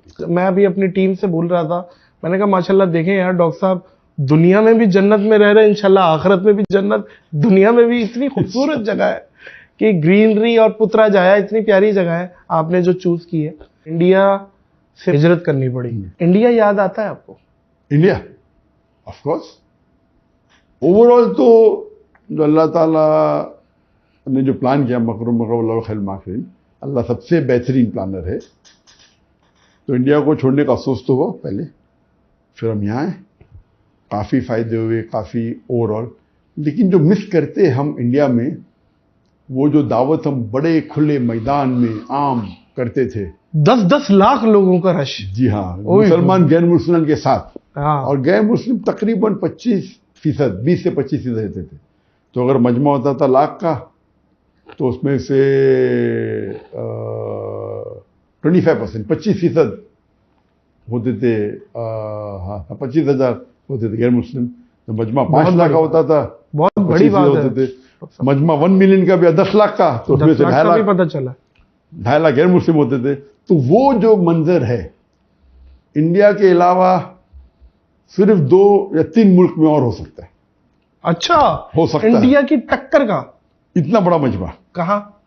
होती। मैं अभी अपनी टीम से बोल रहा था, मैंने कहा माशाल्लाह देखें यार डॉक्टर साहब, दुनिया में भी जन्नत में रह रहे हैं, इंशाल्लाह आखिरत में भी जन्नत, दुनिया में भी इतनी खूबसूरत जगह है कि ग्रीनरी और पुत्रा जाया, इतनी प्यारी जगह है आपने जो चूज की है। इंडिया से हिजरत करनी पड़ी, इंडिया याद आता है आपको? इंडिया ऑफ कोर्स, ओवरऑल तो जो अल्लाह ताला ने जो प्लान किया, मकरुम खैर माकरीन, अल्लाह सबसे बेहतरीन प्लानर है। तो इंडिया को छोड़ने का अफसोस तो हुआ पहले, फिर हम यहाँ आए, काफ़ी फ़ायदे हुए, काफ़ी ओवरऑल। लेकिन जो मिस करते हम इंडिया में, वो जो दावत हम बड़े खुले मैदान में आम करते थे, 10-10 लाख लोगों का रश। जी हाँ, मुसलमान गैर मुसलमान के साथ। हाँ। और गैर मुस्लिम तकरीबन 25%, 20 से 25% रहते थे। तो अगर मजमा होता था लाख का, तो उसमें से 25%, 25% होते थे, हाँ 25,000 होते थे गैर मुस्लिम। तो मजमा 5 लाख का होता था, बहुत बड़ी बात होते थे। मजमा 1 मिलियन का भी 10 लाख का, तो उसमें से 2.5 लाख पता चला, 2.5 लाख गैर मुस्लिम होते थे। तो वो जो मंजर है, इंडिया के अलावा सिर्फ 2 या 3 मुल्क में और हो सकता है। अच्छा, हो सकता है इंडिया की टक्कर का इतना बड़ा मजमा। कहाँ?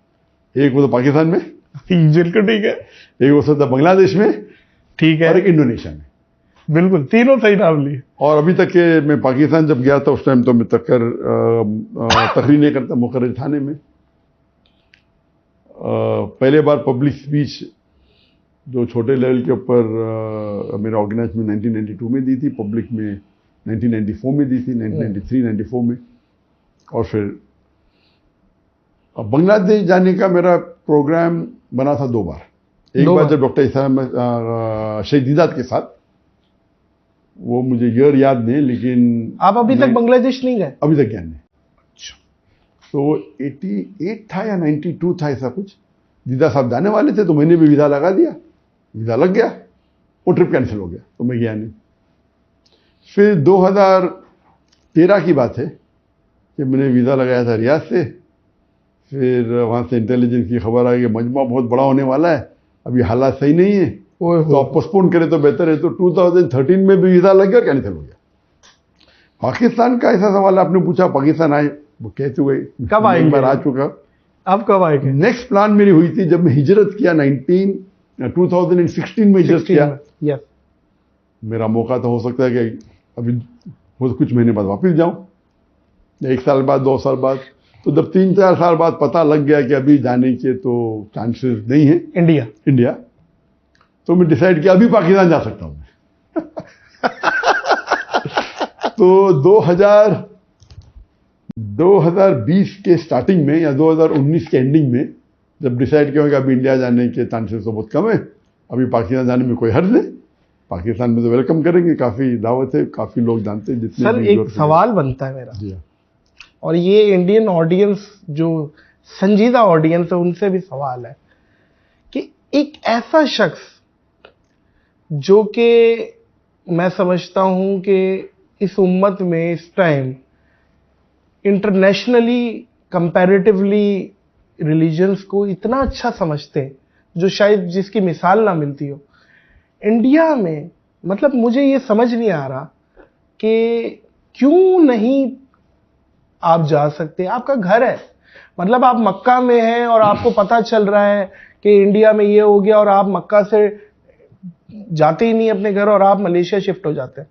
एक वो तो पाकिस्तान में, बिल्कुल ठीक है। एक हो सकता है बांग्लादेश में, ठीक है, और एक इंडोनेशिया में। बिल्कुल, तीनों सही नाम लिए। और अभी तक के मैं पाकिस्तान जब गया था, उस टाइम तो मैं तकरीर नहीं करता, मुकर्रर थाने में। पहले बार पब्लिक स्पीच जो छोटे लेवल के ऊपर मेरा ऑर्गेनाइज में 1992 में दी थी, पब्लिक में 1994 में दी थी, 1993-94 में। और फिर बांग्लादेश जाने का मेरा प्रोग्राम बना था 2 बार। एक बार जब डॉक्टर शेख दीदात के साथ, वो मुझे ईयर याद नहीं, लेकिन आप अभी तक बांग्लादेश नहीं गए? अभी तक गया नहीं। तो 88 था या 92 था, ऐसा कुछ। दीदा साहब जाने वाले थे, तो मैंने भी वीज़ा लगा दिया, वीज़ा लग गया, वो ट्रिप कैंसिल हो गया, तो मैं गया नहीं। फिर 2013 की बात है कि मैंने वीज़ा लगाया था रियाद से। फिर वहाँ से इंटेलिजेंस की खबर आई कि मजमा बहुत बड़ा होने वाला है, अभी हालात सही नहीं है, तो आप पोस्टपोन करें तो बेहतर है। तो 2013 में भी वीज़ा लग गया, कैंसिल हो गया। पाकिस्तान का ऐसा सवाल आपने पूछा, पाकिस्तान आए, वो कहते हुए कब आएंगे? एक बार आ चुका। अब कब आएंगे? नेक्स्ट प्लान मेरी हुई थी जब मैं हिजरत किया, 2016 में हिजरत किया। yes. मेरा मौका तो हो सकता है कि अभी कुछ महीने बाद वापस जाऊं, 1 साल बाद, 2 साल बाद। तो जब 3-4 साल बाद पता लग गया कि अभी जाने के तो चांसेस नहीं है इंडिया, तो मैं डिसाइड किया अभी पाकिस्तान जा सकता हूं मैं। तो 2020 के स्टार्टिंग में या 2019 के एंडिंग में जब डिसाइड किया कि अभी इंडिया जाने के चांसेस तो बहुत कम है, अभी पाकिस्तान जाने में कोई हर्ज नहीं, पाकिस्तान में तो वेलकम करेंगे, काफ़ी दावत है, काफ़ी लोग जानते हैं। जितने सर एक सवाल बनता है मेरा, जी हाँ, और ये इंडियन ऑडियंस जो संजीदा ऑडियंस है उनसे भी सवाल है कि एक ऐसा शख्स जो कि मैं समझता हूं कि इस उम्मत में इस टाइम इंटरनेशनली कंपैरेटिवली रिलीजन्स को इतना अच्छा समझते हैं, जो शायद जिसकी मिसाल ना मिलती हो इंडिया में, मतलब मुझे ये समझ नहीं आ रहा कि क्यों नहीं आप जा सकते? आपका घर है, मतलब आप मक्का में हैं और आपको पता चल रहा है कि इंडिया में ये हो गया, और आप मक्का से जाते ही नहीं अपने घर और आप मलेशिया शिफ्ट हो जाते हैं।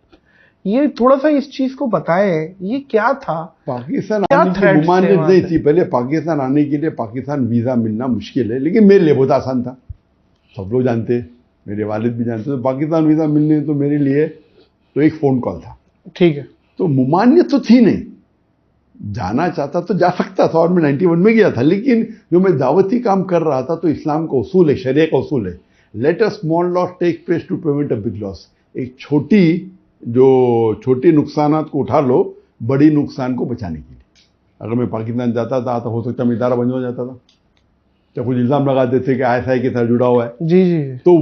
ये थोड़ा सा इस चीज को बताएं, ये क्या था? पाकिस्तान आने की मुमानियत नहीं थी पहले। पाकिस्तान आने के लिए पाकिस्तान वीज़ा मिलना मुश्किल है, लेकिन मेरे लिए बहुत आसान था, सब लोग जानते, मेरे वालिद भी जानते। तो पाकिस्तान वीज़ा मिलने तो मेरे लिए तो एक फ़ोन कॉल था, ठीक है। तो मुमानियत तो थी नहीं, जाना चाहता तो जा सकता था, और मैं 91 में गया था। लेकिन जो मैं दावती काम कर रहा था, तो इस्लाम का उसूल है, शरिया का उसूल है, let a small loss take place to prevent a big loss. एक छोटी नुकसानात को उठा लो बड़ी नुकसान को बचाने के लिए। अगर मैं पाकिस्तान जाता था तो हो सकता है इदारा बंद हो जाता था, तो कुछ इल्ज़ाम लगाते थे कि ISI के साथ जुड़ा हुआ है। जी। तो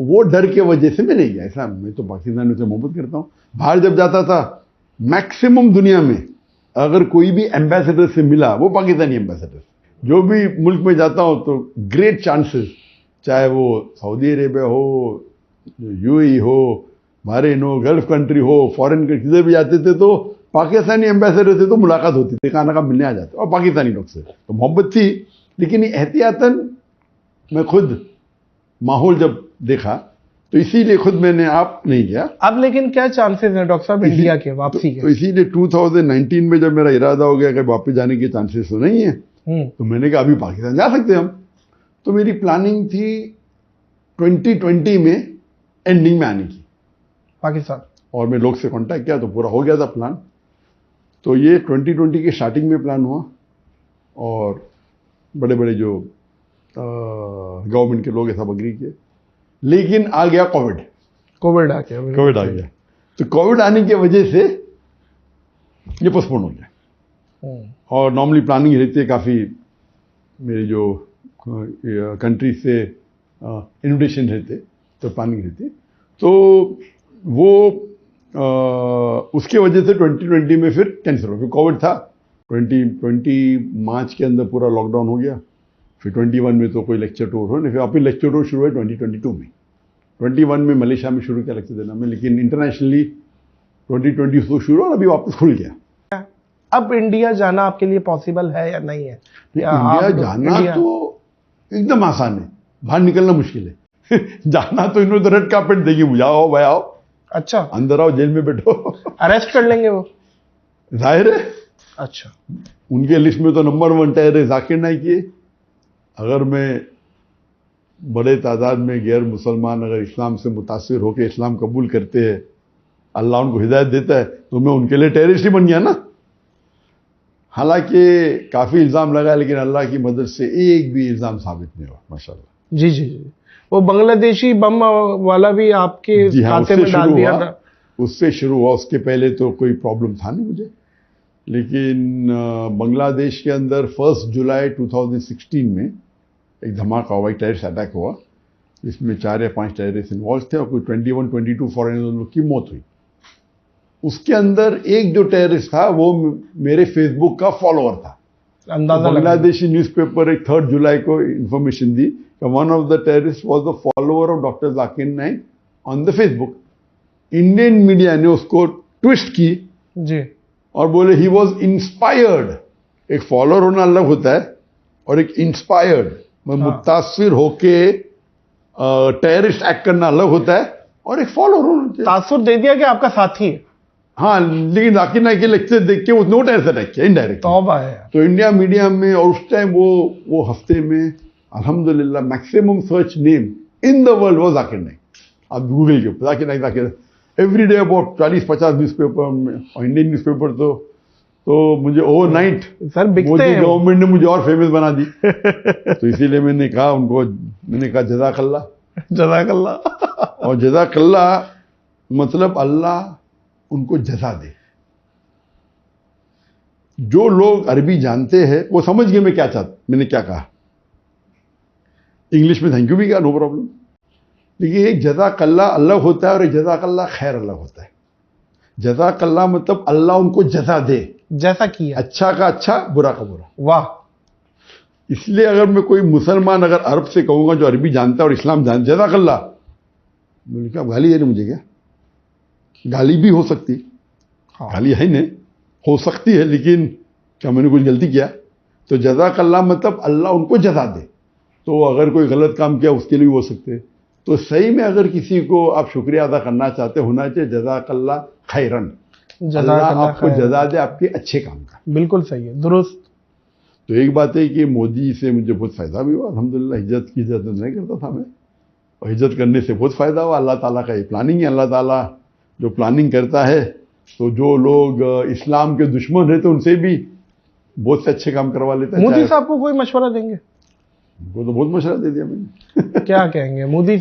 वो डर के वजह से मैं नहीं गया। ऐसा, मैं तो पाकिस्तान से मोहब्बत करता हूँ। बाहर जब जाता था, मैक्सिमम दुनिया में अगर कोई भी एम्बेसडर से मिला, वो पाकिस्तानी एम्बेसडर, जो भी मुल्क में जाता हूँ तो ग्रेट चांसेस, चाहे वो सऊदी अरेबिया हो, यूएई हो, बहरीन हो, गल्फ कंट्री हो, फॉरेन किधर भी जाते थे तो पाकिस्तानी एम्बेसडर से तो मुलाकात होती थी, खाना का मिलने आ जाते और पाकिस्तानी लोग से तो मोहब्बत थी। लेकिन एहतियातन मैं खुद माहौल जब देखा तो इसीलिए खुद मैंने आप नहीं किया। अब लेकिन क्या चांसेस हैं डॉक्टर साहब इंडिया के वापसी के? तो इसीलिए 2019 में जब मेरा इरादा हो गया कि वापस जाने के चांसेस तो नहीं है, तो मैंने कहा अभी पाकिस्तान जा सकते हैं हम। तो मेरी प्लानिंग थी 2020 में एंडिंग में आने की पाकिस्तान, और मैं लोग से कांटेक्ट किया तो पूरा हो गया था प्लान। तो ये 2020 के स्टार्टिंग में प्लान हुआ और बड़े बड़े जो गवर्नमेंट के लोग सब अग्री किए। लेकिन आ गया कोविड आ गया। तो कोविड आने की वजह से ये पोस्टपोन हो गया। और नॉर्मली प्लानिंग रहती है काफ़ी, मेरी जो कंट्री से इन्विटेशन रहते तो प्लानिंग रहती, तो वो उसके वजह से 2020 में फिर कैंसिल हो गया। कोविड था 2020 मार्च के अंदर पूरा लॉकडाउन हो गया। फिर 21 में तो कोई लेक्चर टूर हो नहीं, फिर अभी लेक्चर टूर शुरू है 2022 में। 21 में मलेशिया में शुरू किया लेक्चर देना में, लेकिन इंटरनेशनली 2020 से शुरू और अभी वापस खुल गया। अब इंडिया जाना आपके लिए पॉसिबल है या नहीं है? इंडिया जाना तो एकदम आसान है, बाहर निकलना मुश्किल है। जाना तो इन्होंने रेड कार्पेट देगी, मुझे आओ भाई आओ, अच्छा अंदर आओ, जेल में बैठो, अरेस्ट कर लेंगे वो, जाहिर है। अच्छा, उनके लिस्ट में तो नंबर 1 टेररिस्ट जाकिर नाइक है। अगर मैं बड़े तादाद में गैर मुसलमान अगर इस्लाम से मुतासिर होकर इस्लाम कबूल करते हैं, अल्लाह उनको हिदायत देता है, तो मैं उनके लिए टेररिस्ट ही बन गया ना। हालांकि काफ़ी इल्ज़ाम लगा, लेकिन अल्लाह की मदद से एक भी इल्ज़ाम साबित नहीं हुआ, माशाल्लाह। जी जी जी। वो बांग्लादेशी बम वाला भी आपके खाते में डाल दिया था? उससे शुरू हुआ, उसके पहले तो कोई प्रॉब्लम था नहीं मुझे। लेकिन बांग्लादेश के अंदर 1 जुलाई 2016 में एक धमाका हुआ, एक टेररिस्ट अटैक हुआ, इसमें 4 या 5 टेररिस्ट इन्वॉल्व थे और कोई 21-22 फॉरेनर की मौत हुई। उसके अंदर एक जो टेररिस्ट था वो मेरे फेसबुक का फॉलोअर था। अंदाजा बांग्लादेशी न्यूज़पेपर एक 3 जुलाई को इंफॉर्मेशन दी कि one of the terrorist was the follower of doctor Zakir Naik on the Facebook. Indian media ने उसको ट्विस्ट की जी और बोले ही वॉज इंस्पायर्ड। एक फॉलोअर होना अलग होता है और एक इंस्पायर्ड मुतासिर होके टेररिस्ट एक्ट करना अलग होता है, और एक फॉलोअर होना चाहिए। तासुर दे दिया कि आपका साथी है। हाँ, लेकिन जाकिर नाइक के लेक्चर देख के उसने टेररिस्ट अटैक किया इनडायरेक्ट। तो इंडिया मीडिया में, और उस टाइम वो हफ्ते में अल्हम्दुलिल्लाह maximum search name in the world was Zakir Naik. आप गूगल के ऊपर Zakir Naik every day about 40-50 newspaper में, और इंडियन न्यूज़पेपर तो मुझे ओवरनाइट सर मोदी गवर्नमेंट ने मुझे और फेमस बना दी। तो इसीलिए मैंने कहा जज़ाकल्लाह। और जज़ाकल्लाह मतलब अल्लाह उनको जज़ा दे। जो लोग अरबी जानते हैं वो समझ गए मैं मैंने क्या कहा। इंग्लिश में थैंक यू भी कहा, नो प्रॉब्लम। लेकिन एक जज़ाकल्लाह अलग होता है और एक जज़ाकल्लाह खैर अलग होता है। जज़ाकल्लाह मतलब अल्लाह उनको जज़ा दे, जैसा किया, अच्छा का अच्छा, बुरा का बुरा। वाह। इसलिए अगर मैं कोई मुसलमान अगर अरब से कहूंगा जो अरबी जानता है और इस्लाम जानता, जज़ाकल्लाह, मैंने कहा गाली दे रही मुझे क्या? गाली भी हो सकती, हाँ। गाली है नहीं, हो सकती है, लेकिन क्या मैंने कुछ गलती किया? तो जज़ाकल्लाह मतलब अल्लाह उनको जज़ा दे। तो अगर कोई गलत काम किया उसके लिए भी हो सकते हैं। तो सही में अगर किसी को आप शुक्रिया अदा करना चाहते होना चाहिए जज़ाकल्लाह खैरन, अल्लाह आपको जज़ा दे आपके अच्छे काम का। बिल्कुल सही है, दुरुस्त। तो एक बात है कि मोदी से मुझे बहुत फ़ायदा भी हुआ अल्हम्दुलिल्लाह। हिज्जत की इज्जत नहीं करता था मैं, और हिज्जत करने से बहुत फ़ायदा हुआ। अल्लाह ताला का ये प्लानिंग है। अल्लाह ताला जो प्लानिंग करता है, तो जो लोग इस्लाम के दुश्मन रहते उनसे भी बहुत से अच्छे काम करवा लेता है। मोदी साहब को कोई मशवरा देंगे? वो तो बहुत मशवरा दे दिया मैंने। क्या कहेंगे मोदी